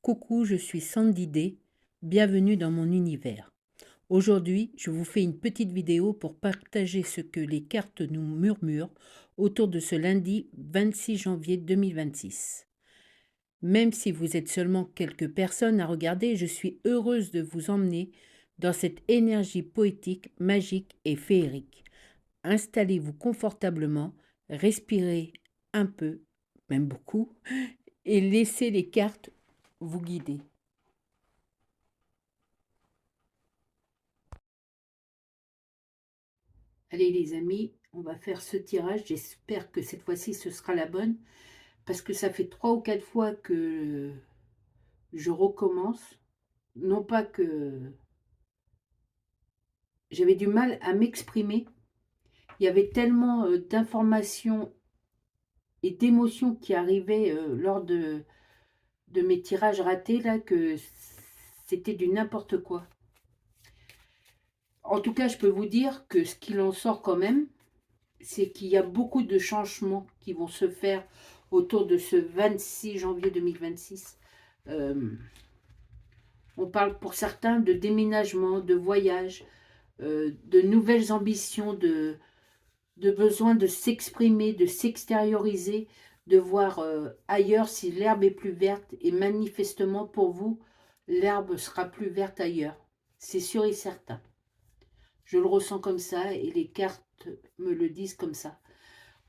Coucou, je suis Sandy D. Bienvenue dans mon univers. Aujourd'hui, je vous fais une petite vidéo pour partager ce que les cartes nous murmurent autour de ce lundi 26 janvier 2026. Même si vous êtes seulement quelques personnes à regarder, je suis heureuse de vous emmener dans cette énergie poétique, magique et féerique. Installez-vous confortablement, respirez un peu, même beaucoup, et laissez les cartes vous guider. Allez les amis, on va faire ce tirage. J'espère que cette fois-ci ce sera la bonne. Parce que ça fait 3 ou 4 fois que je recommence. Non pas que j'avais du mal à m'exprimer. Il y avait tellement d'informations et d'émotions qui arrivaient lors de mes tirages ratés là que c'était du n'importe quoi. En tout cas, je peux vous dire que ce qu'il en sort quand même, c'est qu'il y a beaucoup de changements qui vont se faire autour de ce 26 janvier 2026. On parle pour certains de déménagement, de voyage, de nouvelles ambitions, de besoin de s'exprimer, de s'extérioriser, de voir ailleurs si l'herbe est plus verte. Et manifestement pour vous, l'herbe sera plus verte ailleurs. C'est sûr et certain. Je le ressens comme ça et les cartes me le disent comme ça.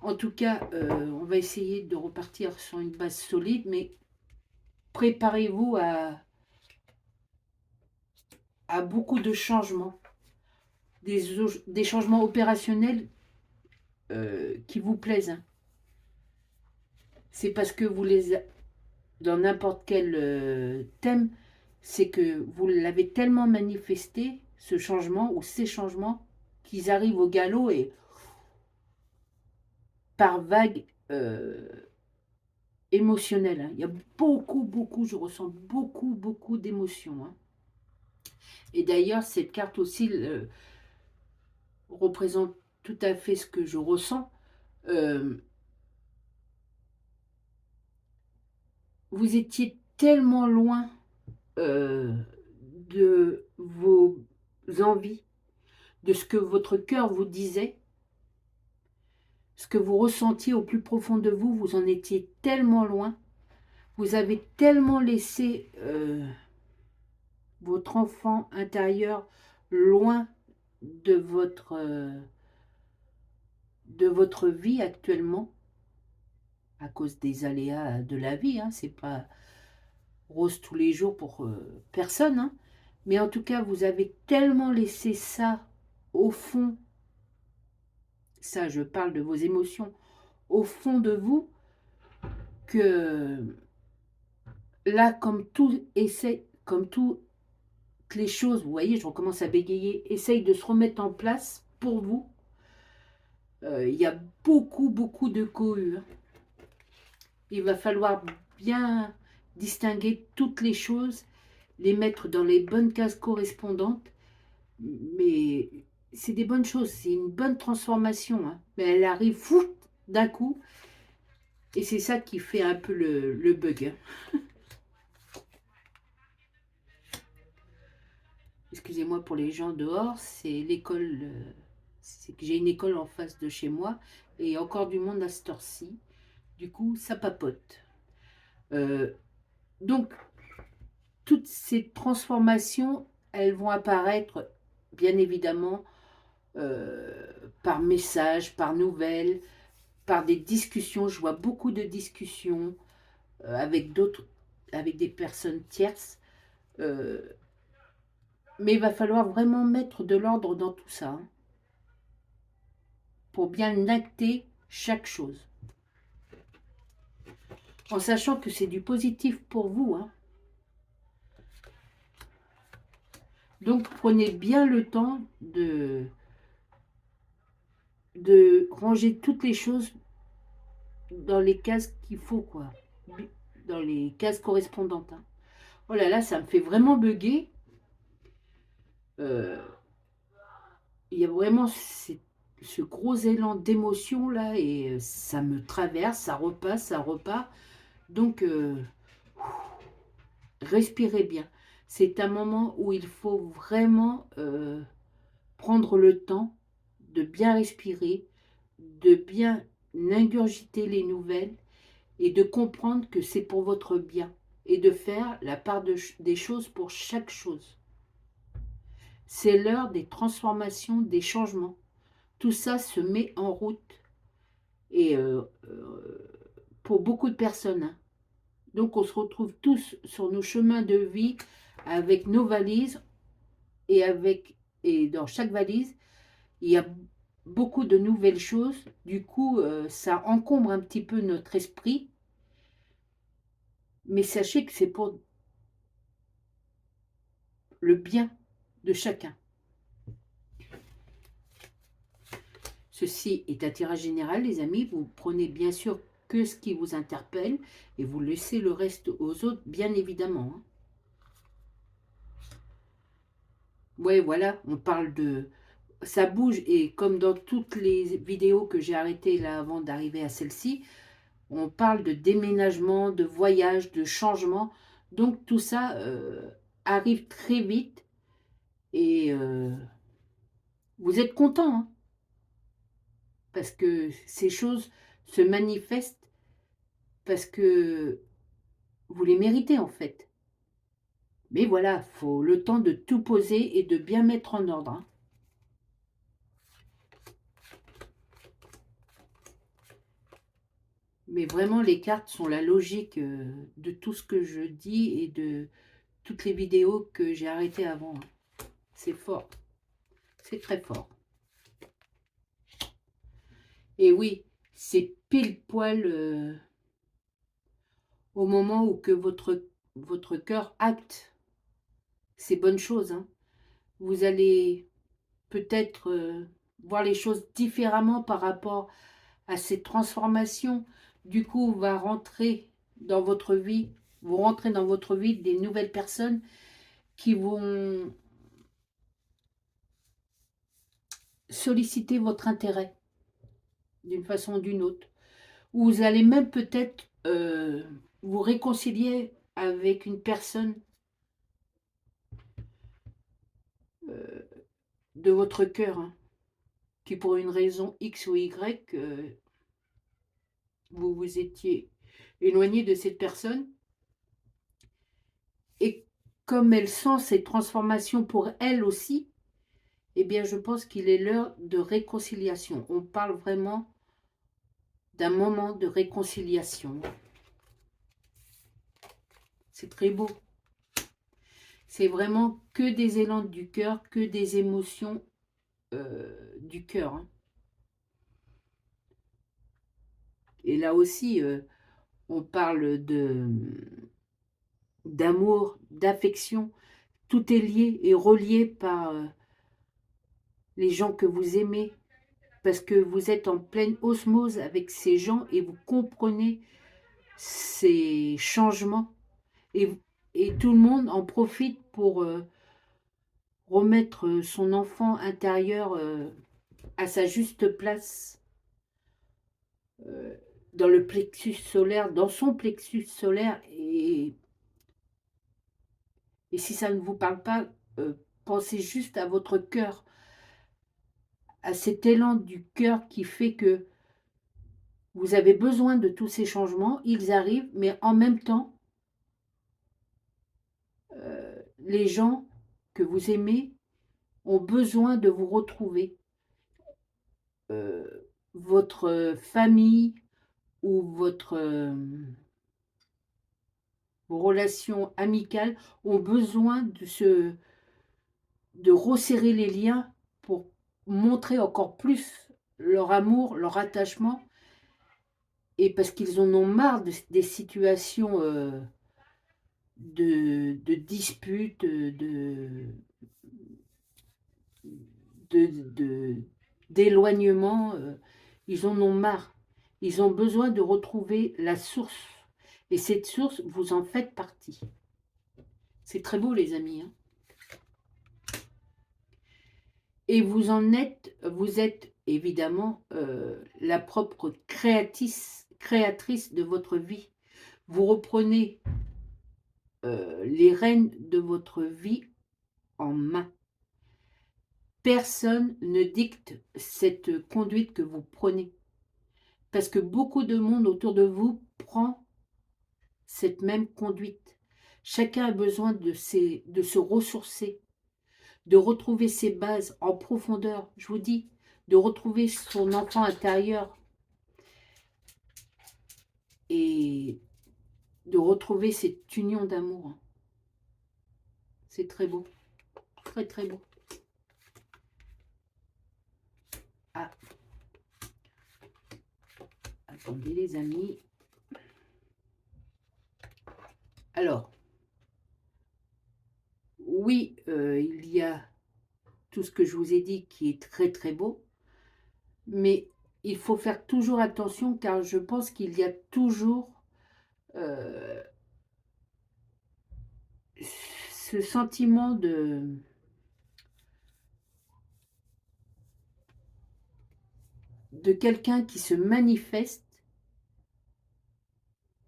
En tout cas, on va essayer de repartir sur une base solide, mais préparez-vous à beaucoup de changements, des changements opérationnels qui vous plaisent. Hein. C'est parce que vous les, dans n'importe quel thème, c'est que vous l'avez tellement manifesté, ce changement ou ces changements, qu'ils arrivent au galop et par vague émotionnelle. Hein. Il y a beaucoup, je ressens beaucoup d'émotions. Hein. Et d'ailleurs, cette carte aussi représente tout à fait ce que je ressens. Vous étiez tellement loin de vos envies, de ce que votre cœur vous disait, ce que vous ressentiez au plus profond de vous, vous en étiez tellement loin, vous avez tellement laissé votre enfant intérieur loin de votre vie actuellement, à cause des aléas de la vie, hein, c'est pas rose tous les jours pour personne, hein, mais en tout cas, vous avez tellement laissé ça au fond, ça je parle de vos émotions, au fond de vous, que là, comme toutes les choses, vous voyez, je recommence à bégayer, essaye de se remettre en place pour vous. Il y a beaucoup de cohue. Hein. Il va falloir bien distinguer toutes les choses, les mettre dans les bonnes cases correspondantes, mais c'est des bonnes choses, c'est une bonne transformation, hein. Mais elle arrive fou d'un coup, et c'est ça qui fait un peu le bug. Hein. Excusez-moi pour les gens dehors, c'est l'école, c'est que j'ai une école en face de chez moi, et il y a encore du monde à cette heure-ci, du coup ça papote. Donc, toutes ces transformations, elles vont apparaître, bien évidemment, par message, par nouvelles, par des discussions. Je vois beaucoup de discussions avec d'autres, avec des personnes tierces. Mais il va falloir vraiment mettre de l'ordre dans tout ça, hein, pour bien acter chaque chose. En sachant que c'est du positif pour vous. Hein. Donc prenez bien le temps de ranger toutes les choses dans les cases qu'il faut, quoi. Dans les cases correspondantes. Hein. Oh là là, ça me fait vraiment bugger. Il y a vraiment ce gros élan d'émotion là et ça me traverse, ça repasse, ça repart. Donc, respirez bien. C'est un moment où il faut vraiment prendre le temps de bien respirer, de bien ingurgiter les nouvelles et de comprendre que c'est pour votre bien et de faire la part des choses pour chaque chose. C'est l'heure des transformations, des changements. Tout ça se met en route et pour beaucoup de personnes, hein. Donc on se retrouve tous sur nos chemins de vie avec nos valises et dans chaque valise, il y a beaucoup de nouvelles choses. Du coup, ça encombre un petit peu notre esprit, mais sachez que c'est pour le bien de chacun. Ceci est un tirage général, les amis. Vous prenez bien sûr que ce qui vous interpelle et vous laissez le reste aux autres, bien évidemment, hein. Ouais, voilà, on parle de... Ça bouge et comme dans toutes les vidéos que j'ai arrêtées là avant d'arriver à celle-ci, on parle de déménagement, de voyage, de changement. Donc tout ça arrive très vite et vous êtes content, hein, parce que ces choses se manifestent parce que vous les méritez en fait. Mais voilà, il faut le temps de tout poser et de bien mettre en ordre, hein. Mais vraiment, les cartes sont la logique de tout ce que je dis et de toutes les vidéos que j'ai arrêtées avant, hein. C'est fort. C'est très fort. Et oui, c'est pile poil au moment où que votre cœur acte ces bonnes choses, hein. Vous allez peut-être voir les choses différemment par rapport à cette transformation. Du coup, va rentrer dans votre vie, vous rentrez dans votre vie des nouvelles personnes qui vont solliciter votre intérêt d'une façon ou d'une autre. Ou vous allez même peut-être vous réconcilier avec une personne euh, de votre cœur, hein, qui pour une raison X ou Y, vous vous étiez éloigné de cette personne. Et comme elle sent cette transformation pour elle aussi, eh bien je pense qu'il est l'heure de réconciliation. On parle vraiment d'un moment de réconciliation. C'est très beau. C'est vraiment que des élans du cœur, que des émotions du cœur, hein. Et là aussi, on parle d'amour, d'affection. Tout est lié et relié par les gens que vous aimez, parce que vous êtes en pleine osmose avec ces gens et vous comprenez ces changements. Et, et tout le monde en profite pour remettre son enfant intérieur à sa juste place euh, dans le plexus solaire, dans son plexus solaire. Et si ça ne vous parle pas, pensez juste à votre cœur, à cet élan du cœur qui fait que vous avez besoin de tous ces changements. Ils arrivent, mais en même temps, les gens que vous aimez ont besoin de vous retrouver. Votre famille ou vos relations amicales ont besoin de resserrer les liens pour montrer encore plus leur amour, leur attachement, et parce qu'ils en ont marre des situations de disputes, d'éloignement, ils en ont marre. Ils ont besoin de retrouver la source. Et cette source, vous en faites partie. C'est très beau, les amis, hein. Et vous êtes évidemment la propre créatrice de votre vie. Vous reprenez les rênes de votre vie en main. Personne ne dicte cette conduite que vous prenez. Parce que beaucoup de monde autour de vous prend cette même conduite. Chacun a besoin de se ressourcer, de retrouver ses bases en profondeur. Je vous dis, de retrouver son enfant intérieur et de retrouver cette union d'amour. C'est très beau, très très beau. Ah, attendez les amis. Alors, oui, il y a tout ce que je vous ai dit qui est très très beau, mais il faut faire toujours attention car je pense qu'il y a toujours euh, ce sentiment de quelqu'un qui se manifeste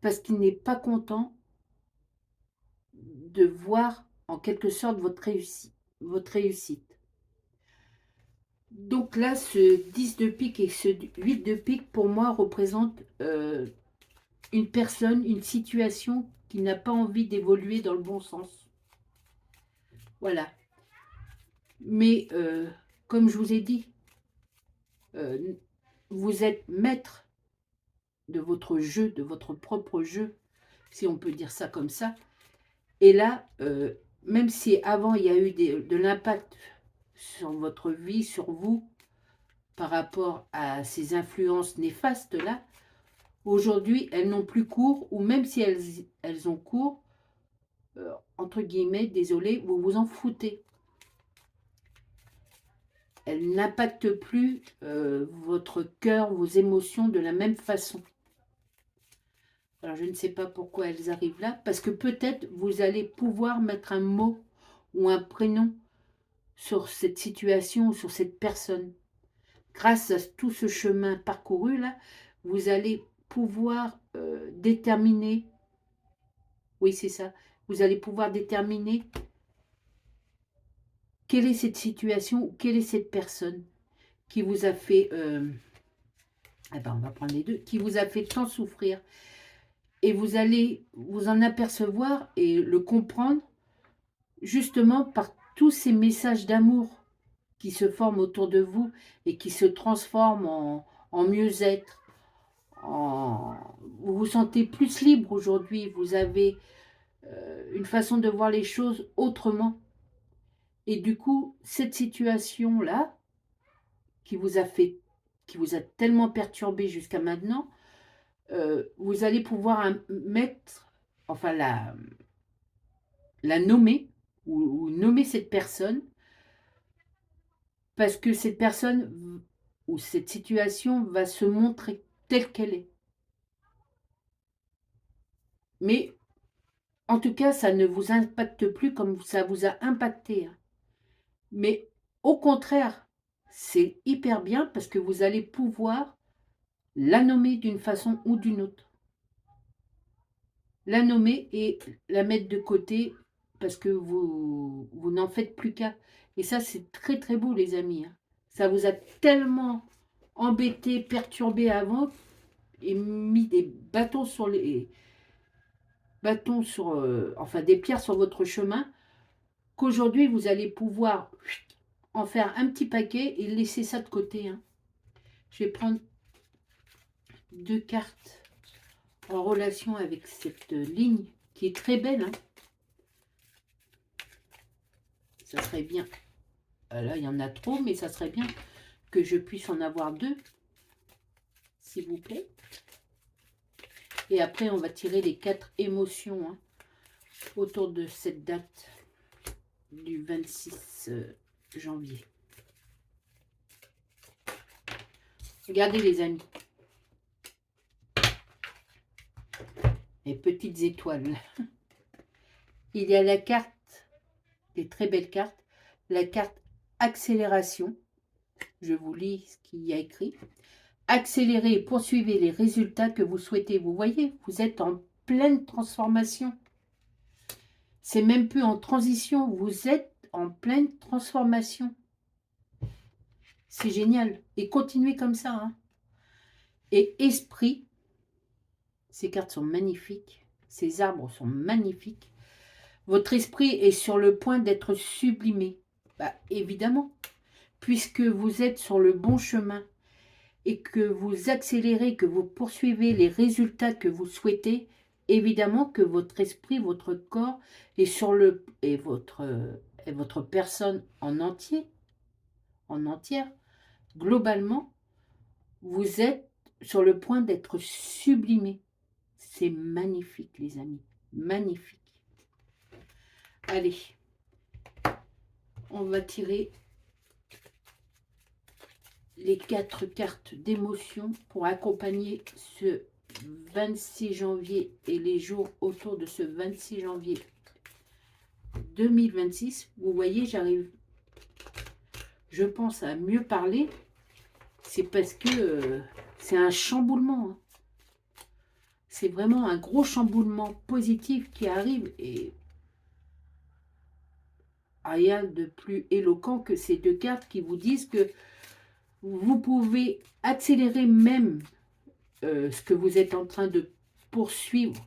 parce qu'il n'est pas content de voir en quelque sorte votre réussite. Donc là, ce 10 de pique et ce 8 de pique, pour moi, représentent une personne, une situation qui n'a pas envie d'évoluer dans le bon sens. Voilà. Mais, comme je vous ai dit, vous êtes maître de votre jeu, de votre propre jeu, si on peut dire ça comme ça. Et là, même si avant il y a eu de l'impact sur votre vie, sur vous, par rapport à ces influences néfastes-là, aujourd'hui, elles n'ont plus cours, ou même si elles ont cours, entre guillemets, désolé, vous vous en foutez. Elles n'impactent plus votre cœur, vos émotions de la même façon. Alors, je ne sais pas pourquoi elles arrivent là, parce que peut-être vous allez pouvoir mettre un mot ou un prénom sur cette situation, sur cette personne. Grâce à tout ce chemin parcouru là, vous allez pouvoir déterminer, oui c'est ça, vous allez pouvoir déterminer quelle est cette situation ou quelle est cette personne qui vous a fait, on va prendre les deux, qui vous a fait tant souffrir. Et vous allez vous en apercevoir et le comprendre justement par tous ces messages d'amour qui se forment autour de vous et qui se transforment en mieux-être. Vous vous sentez plus libre aujourd'hui, vous avez une façon de voir les choses autrement. Et du coup, cette situation-là, qui vous a tellement perturbé jusqu'à maintenant, vous allez pouvoir mettre, enfin la nommer, ou nommer cette personne, parce que cette personne ou cette situation va se montrer telle qu'elle est. Mais en tout cas, ça ne vous impacte plus comme ça vous a impacté. Mais au contraire, c'est hyper bien parce que vous allez pouvoir la nommer d'une façon ou d'une autre. La nommer et la mettre de côté parce que vous n'en faites plus qu'à. Et ça, c'est très très beau les amis. Ça vous a tellement embêté, perturbé avant et mis des bâtons sur enfin des pierres sur votre chemin, qu'aujourd'hui vous allez pouvoir en faire un petit paquet et laisser ça de côté. Je vais prendre deux cartes en relation avec cette ligne qui est très belle. Ça serait bien. Là, il y en a trop, mais ça serait bien que je puisse en avoir deux, s'il vous plaît. Et après, on va tirer les 4 émotions autour de cette date du 26 janvier. Regardez les amis. Les petites étoiles. Il y a la carte, des très belles cartes, la carte accélération. Je vous lis ce qu'il y a écrit. Accélérez et poursuivez les résultats que vous souhaitez. Vous voyez, vous êtes en pleine transformation. C'est même plus en transition, vous êtes en pleine transformation. C'est génial. Et continuez comme ça. Hein. Et esprit, ces cartes sont magnifiques. Ces arbres sont magnifiques. Votre esprit est sur le point d'être sublimé. Bah, évidemment, puisque vous êtes sur le bon chemin et que vous accélérez, que vous poursuivez les résultats que vous souhaitez, évidemment que votre esprit, votre corps est sur le et votre personne en entier, en entière, globalement, vous êtes sur le point d'être sublimé. C'est magnifique, les amis, magnifique. Allez, on va tirer les 4 cartes d'émotion pour accompagner ce 26 janvier et les jours autour de ce 26 janvier 2026. Vous voyez, j'arrive, je pense, à mieux parler. C'est parce que c'est un chamboulement. Hein. C'est vraiment un gros chamboulement positif qui arrive et rien de plus éloquent que ces 2 cartes qui vous disent que vous pouvez accélérer même ce que vous êtes en train de poursuivre.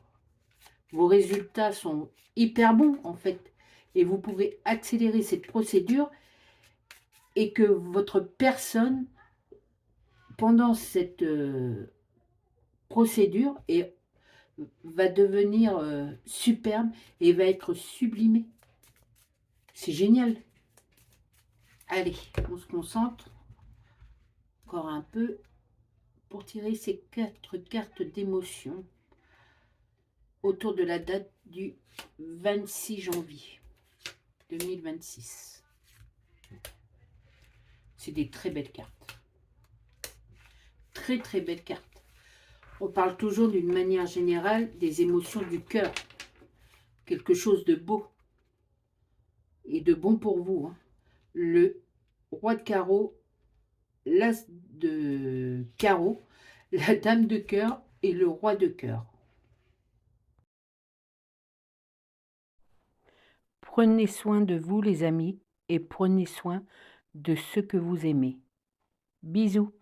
Vos résultats sont hyper bons en fait. Et vous pouvez accélérer cette procédure et que votre personne, pendant cette procédure, va devenir superbe et va être sublimée. C'est génial. Allez, on se concentre encore un peu pour tirer ces 4 cartes d'émotion autour de la date du 26 janvier 2026. C'est des très belles cartes. Très très belles cartes. On parle toujours d'une manière générale des émotions du cœur. Quelque chose de beau et de bon pour vous. Hein. Le roi de carreau, l'as de carreau, la dame de cœur et le roi de cœur. Prenez soin de vous les amis et prenez soin de ceux que vous aimez. Bisous.